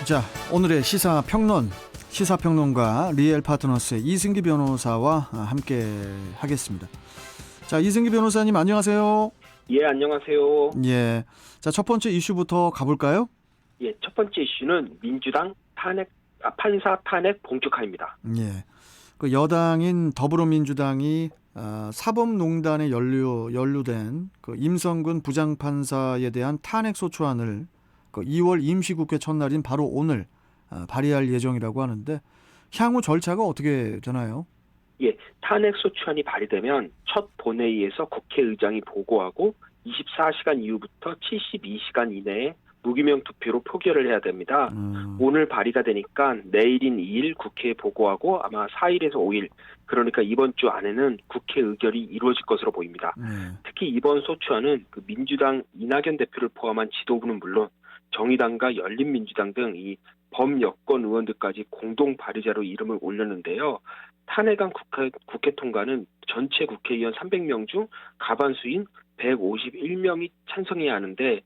자, 오늘의 시사평론가 리엘 파트너스의 이승기 변호사와 함께 하겠습니다. 자, 이승기 변호사님 안녕하세요. 예, 안녕하세요. 예. 자, 첫 번째 이슈부터 가볼까요? 예, 첫 번째 이슈는 민주당 판사 탄핵 본격화입니다. 예. 그 여당인 더불어민주당이 사법농단에 연루된 그 임성근 부장판사에 대한 탄핵 소추안을 그 2월 임시국회 첫날인 바로 오늘 발의할 예정이라고 하는데 향후 절차가 어떻게 되나요? 예, 탄핵 소추안이 발의되면 첫 본회의에서 국회의장이 보고하고 24시간 이후부터 72시간 이내에 무기명 투표로 표결을 해야 됩니다. 오늘 발의가 되니까 내일인 2일 국회에 보고하고 아마 4일에서 5일, 그러니까 이번 주 안에는 국회 의결이 이루어질 것으로 보입니다. 특히 이번 소추안은 그 민주당 이낙연 대표를 포함한 지도부는 물론 정의당과 열린민주당 등 이 범여권 의원들까지 공동 발의자로 이름을 올렸는데요. 탄핵안 국회 통과는 전체 국회의원 300명 중 과반수인 151명이 찬성해야 하는데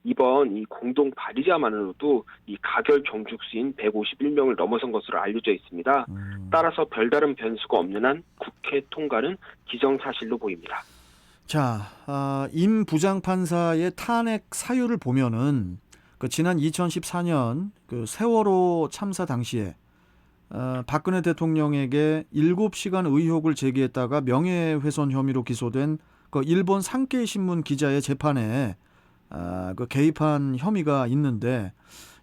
이번 이 공동 발의자만으로도 이 가결 정죽수인 151명을 넘어선 것으로 알려져 있습니다. 따라서 별다른 변수가 없는 한 국회 통과는 기정사실로 보입니다. 자, 임 부장판사의 탄핵 사유를 보면은 그 지난 2014년 그 세월호 참사 당시에 박근혜 대통령에게 7시간 의혹을 제기했다가 명예훼손 혐의로 기소된 그 일본 산케이 신문 기자의 재판에 그 개입한 혐의가 있는데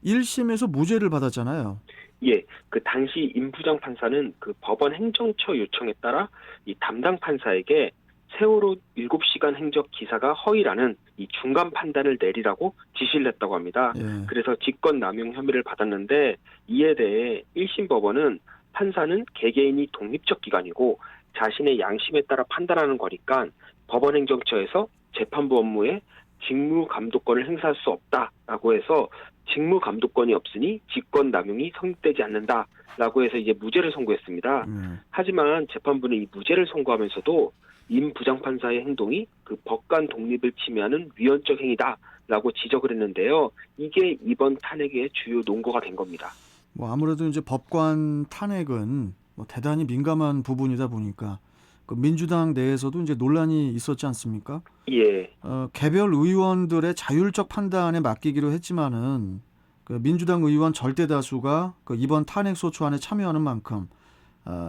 1심에서 무죄를 받았잖아요. 예, 그 당시 임 부장판사는 그 법원 행정처 요청에 따라 이 담당 판사에게 세월호 7시간 행적 기사가 허위라는 이 중간 판단을 내리라고 지시를 했다고 합니다. 예. 그래서 직권남용 혐의를 받았는데 이에 대해 1심 법원은 판사는 개개인이 독립적 기관이고 자신의 양심에 따라 판단하는 거니까 법원 행정처에서 재판부 업무에 직무감독권을 행사할 수 없다라고 해서 직무감독권이 없으니 직권남용이 성립되지 않는다라고 해서 이제 무죄를 선고했습니다. 하지만 재판부는 이 무죄를 선고하면서도 임 부장판사의 행동이 그 법관 독립을 침해하는 위헌적 행위다라고 지적을 했는데요. 이게 이번 탄핵의 주요 논거가 된 겁니다. 뭐 아무래도 이제 법관 탄핵은 뭐 대단히 민감한 부분이다 보니까 그 민주당 내에서도 이제 논란이 있었지 않습니까? 예. 개별 의원들의 자율적 판단에 맡기기로 했지만은 그 민주당 의원 절대 다수가 그 이번 탄핵 소추안에 참여하는 만큼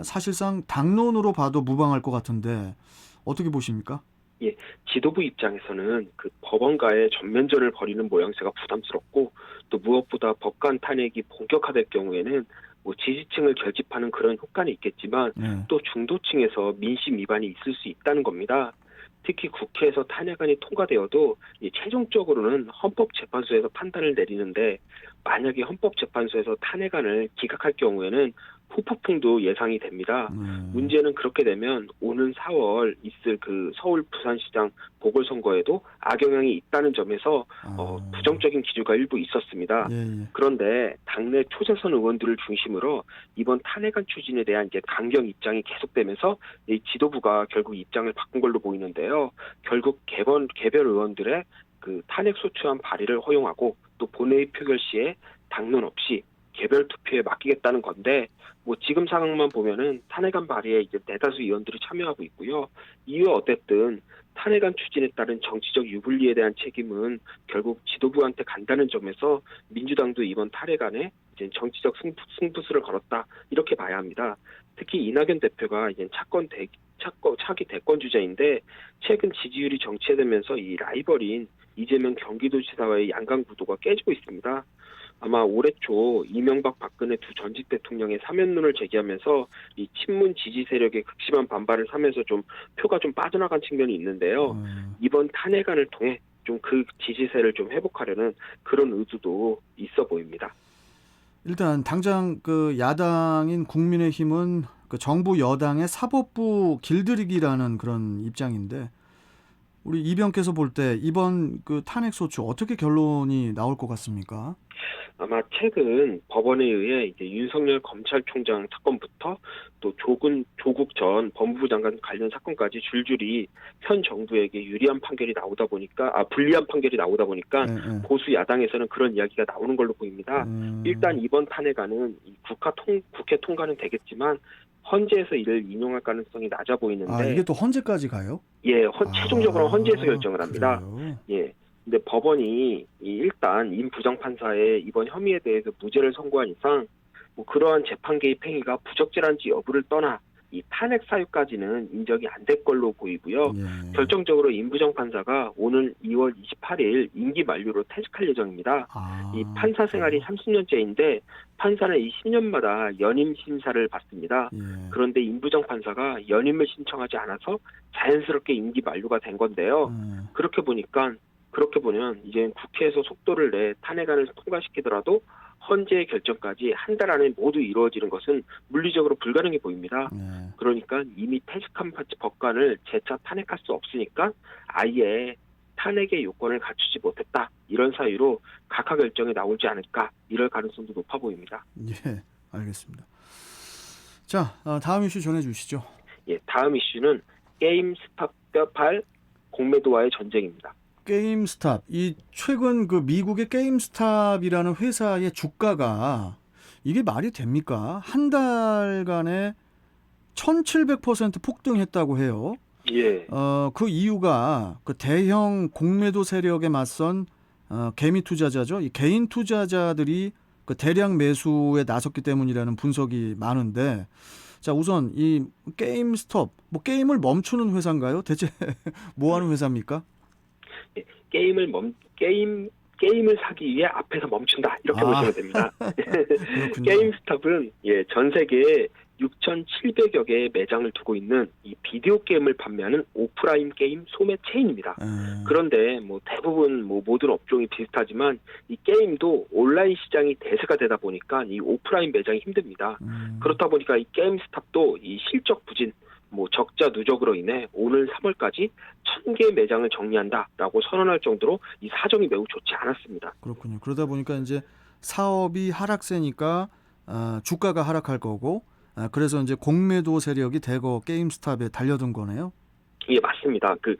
사실상 당론으로 봐도 무방할 것 같은데 어떻게 보십니까? 예, 지도부 입장에서는 그 법원과의 전면전을 벌이는 모양새가 부담스럽고 또 무엇보다 법관 탄핵이 본격화될 경우에는 뭐 지지층을 결집하는 그런 효과는 있겠지만 또 중도층에서 민심 위반이 있을 수 있다는 겁니다. 특히 국회에서 탄핵안이 통과되어도 최종적으로는 헌법재판소에서 판단을 내리는데 만약에 헌법재판소에서 탄핵안을 기각할 경우에는 후폭풍도 예상이 됩니다. 문제는 그렇게 되면 오는 4월 있을 그 서울 부산시장 보궐선거에도 악영향이 있다는 점에서 부정적인 기류가 일부 있었습니다. 그런데 당내 초재선 의원들을 중심으로 이번 탄핵안 추진에 대한 이제 강경 입장이 계속되면서 이 지도부가 결국 입장을 바꾼 걸로 보이는데요. 결국 개별 의원들의 그 탄핵 소추안 발의를 허용하고 또 본회의 표결 시에 당론 없이 개별 투표에 맡기겠다는 건데 뭐 지금 상황만 보면은 탄핵안 발의에 이제 대다수 의원들이 참여하고 있고요. 이후 어쨌든 탄핵안 추진에 따른 정치적 유불리에 대한 책임은 결국 지도부한테 간다는 점에서 민주당도 이번 탄핵안에 이제 정치적 승부수를 걸었다 이렇게 봐야 합니다. 특히 이낙연 대표가 이제 차기 대권 주자인데 최근 지지율이 정체되면서 이 라이벌인 이재명 경기도지사와의 양강 구도가 깨지고 있습니다. 아마 올해 초 이명박 박근혜 두 전직 대통령의 사면론을 제기하면서 이 친문 지지 세력의 극심한 반발을 사면서 좀 표가 좀 빠져나간 측면이 있는데요. 이번 탄핵안을 통해 좀 그 지지세를 좀 회복하려는 그런 의도도 있어 보입니다. 일단 당장 그 야당인 국민의힘은 그 정부 여당의 사법부 길들이기라는 그런 입장인데 우리 이병께서 볼 때 이번 그 탄핵 소추 어떻게 결론이 나올 것 같습니까? 아마 최근 법원에 의해 이제 윤석열 검찰총장 사건부터 또 조국 전 법무부 장관 관련 사건까지 줄줄이 현 정부에게 유리한 판결이 나오다 보니까 불리한 판결이 나오다 보니까 예, 예. 보수 야당에서는 그런 이야기가 나오는 걸로 보입니다. 일단 이번 탄핵안은 이 국회 통과는 되겠지만 헌재에서 이를 인용할 가능성이 낮아 보이는데 이게 또 헌재까지 가요? 예, 최종적으로 헌재에서 결정을 합니다. 그래요? 예. 근데 법원이 일단 임 부장판사의 이번 혐의에 대해서 무죄를 선고한 이상 뭐 그러한 재판 개입 행위가 부적절한지 여부를 떠나 이 탄핵 사유까지는 인정이 안 될 걸로 보이고요. 예. 결정적으로 임 부장판사가 오늘 2월 28일 임기 만료로 퇴직할 예정입니다. 이 판사 생활이 30년째인데 판사는 이 10년마다 연임 심사를 받습니다. 예. 그런데 임 부장판사가 연임을 신청하지 않아서 자연스럽게 임기 만료가 된 건데요. 그렇게 보면 이제 국회에서 속도를 내 탄핵안을 통과시키더라도 헌재의 결정까지 한 달 안에 모두 이루어지는 것은 물리적으로 불가능해 보입니다. 예. 그러니까 이미 퇴직한 법관을 재차 탄핵할 수 없으니까 아예 탄핵의 요건을 갖추지 못했다. 이런 사유로 각하 결정이 나오지 않을까 이럴 가능성도 높아 보입니다. 예, 알겠습니다. 자, 다음 이슈 전해주시죠. 예, 다음 이슈는 게임스탑8 공매도와의 전쟁입니다. 게임스탑, 이 최근 그 미국의 게임스탑이라는 회사의 주가가 이게 말이 됩니까? 한 달간에 1,700% 폭등했다고 해요. 예. 그 이유가 그 대형 공매도 세력에 맞선 개미 투자자죠. 이 개인 투자자들이 그 대량 매수에 나섰기 때문이라는 분석이 많은데, 자, 우선 이 게임스톱, 뭐 게임을 멈추는 회사인가요? 대체 뭐 하는 회사입니까? 게임을 사기 위해 앞에서 멈춘다 이렇게 보시면 됩니다. 그렇군요. 게임스탑은 전 세계에 6,700여 개의 매장을 두고 있는 이 비디오 게임을 판매하는 오프라인 게임 소매 체인입니다. 그런데 뭐 대부분 모든 업종이 비슷하지만 이 게임도 온라인 시장이 대세가 되다 보니까 이 오프라인 매장이 힘듭니다. 그렇다 보니까 이 게임스탑도 이 실적 부진, 적자 누적으로 인해 오늘 3월까지 1,000개 매장을 정리한다라고 선언할 정도로 이 사정이 매우 좋지 않았습니다. 그렇군요. 그러다 보니까 이제 사업이 하락세니까 주가가 하락할 거고, 그래서 이제 공매도 세력이 대거 게임스탑에 달려든 거네요. 예, 맞습니다. 그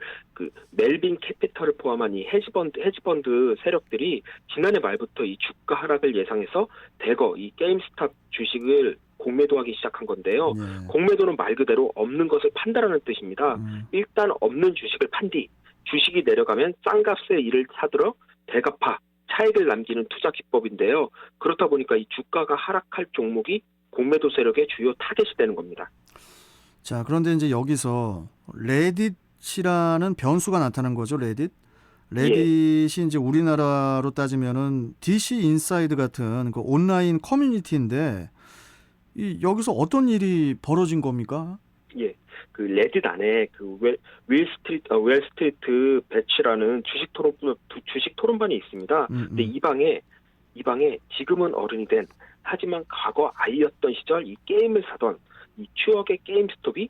멜빈 캐피털을 포함한 이 헤지펀드 세력들이 지난해 말부터 이 주가 하락을 예상해서 대거 이 게임스탑 주식을 공매도하기 시작한 건데요. 예. 공매도는 말 그대로 없는 것을 판다라는 뜻입니다. 일단 없는 주식을 판 뒤 주식이 내려가면 싼 값에 이를 사들어 대갚아 차익을 남기는 투자 기법인데요. 그렇다 보니까 이 주가가 하락할 종목이 공매도 세력의 주요 타겟이 되는 겁니다. 자, 그런데 이제 여기서 레딧이라는 변수가 나타난 거죠, 레딧. 레딧이 이제 우리나라로 따지면은 DC 인사이드 같은 그 온라인 커뮤니티인데 여기서 어떤 일이 벌어진 겁니까? 예, 그 레딧 안에 그 웰스트리트 배치라는 주식 토론반이 있습니다. 근데 이 방에 지금은 어른이 된 하지만 과거 아이였던 시절 이 게임을 사던 이 추억의 게임스톱이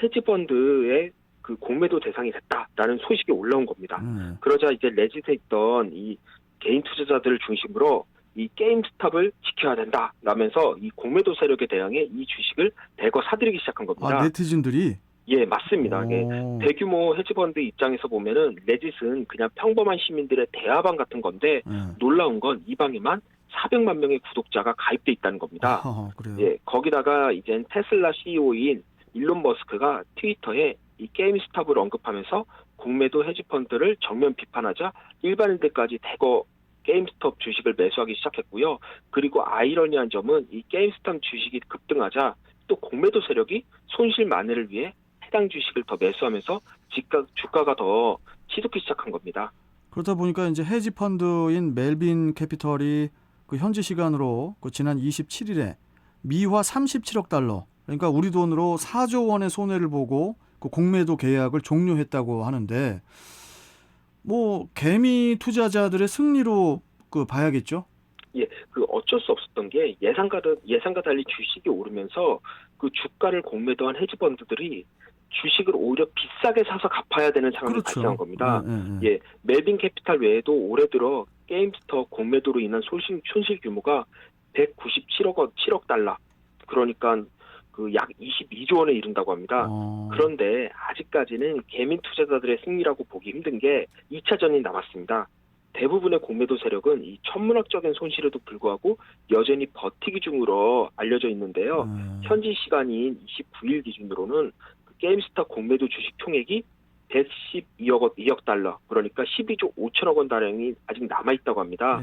헤지펀드의 그 공매도 대상이 됐다라는 소식이 올라온 겁니다. 그러자 이제 레딧에 있던 이 개인 투자자들을 중심으로 이 게임스탑을 지켜야 된다라면서 이 공매도 세력에 대항해 이 주식을 대거 사들이기 시작한 겁니다. 네티즌들이? 예, 맞습니다. 대규모 헤지펀드 입장에서 보면은 레딧은 그냥 평범한 시민들의 대화방 같은 건데 놀라운 건 이 방에만 400만 명의 구독자가 가입돼 있다는 겁니다. 그래요? 예, 거기다가 이제 테슬라 CEO인 일론 머스크가 트위터에 이 게임스탑을 언급하면서 공매도 헤지펀드를 정면 비판하자 일반인들까지 대거 게임스톱 주식을 매수하기 시작했고요. 그리고 아이러니한 점은 이 게임스톱 주식이 급등하자 또 공매도 세력이 손실 만회를 위해 해당 주식을 더 매수하면서 주가가 더 치솟기 시작한 겁니다. 그러다 보니까 이제 헤지 펀드인 멜빈 캐피털이 그 현지 시간으로 그 지난 27일에 미화 37억 달러, 그러니까 우리 돈으로 4조 원의 손해를 보고 그 공매도 계약을 종료했다고 하는데, 뭐 개미 투자자들의 승리로 그 봐야겠죠? 예, 그 어쩔 수 없었던 게 예상과 달리 주식이 오르면서 그 주가를 공매도한 헤지펀드들이 주식을 오히려 비싸게 사서 갚아야 되는 상황이 발생한 겁니다. 예, 멜빈 캐피탈 외에도 올해 들어 게임스터 공매도로 인한 손실 규모가 197억 달러, 그러니까 그 약 22조 원에 이른다고 합니다. 그런데 아직까지는 개민 투자자들의 승리라고 보기 힘든 게 2차전이 남았습니다. 대부분의 공매도 세력은 이 천문학적인 손실에도 불구하고 여전히 버티기 중으로 알려져 있는데요. 현지 시간인 29일 기준으로는 그 게임스타 공매도 주식 총액이 112억 달러, 그러니까 12조 5천억 원 가량이 아직 남아 있다고 합니다.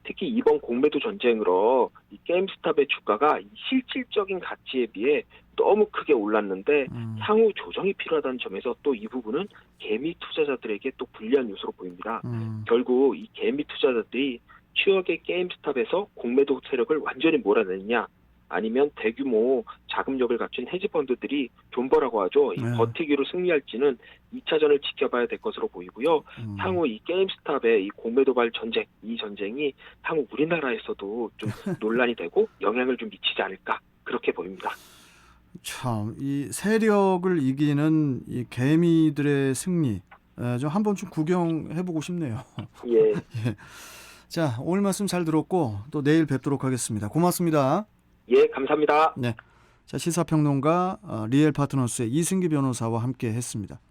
특히 이번 공매도 전쟁으로 이 게임스탑의 주가가 이 실질적인 가치에 비해 너무 크게 올랐는데 향후 조정이 필요하다는 점에서 또 이 부분은 개미 투자자들에게 또 불리한 요소로 보입니다. 결국 이 개미 투자자들이 추억의 게임스탑에서 공매도 세력을 완전히 몰아내느냐, 아니면 대규모 자금력을 갖춘 헤지펀드들이 존버라고 하죠. 이 버티기로 승리할지는 2차전을 지켜봐야 될 것으로 보이고요. 향후 이 게임스탑의 이 공매도발 전쟁, 이 전쟁이 향후 우리나라에서도 좀 논란이 되고 영향을 좀 미치지 않을까, 그렇게 보입니다. 참, 이 세력을 이기는 이 개미들의 승리, 좀 한번 좀 구경해보고 싶네요. 예. 예. 자, 오늘 말씀 잘 들었고 또 내일 뵙도록 하겠습니다. 고맙습니다. 예, 감사합니다. 네. 자, 시사평론가 리엘 파트너스의 이승기 변호사와 함께 했습니다.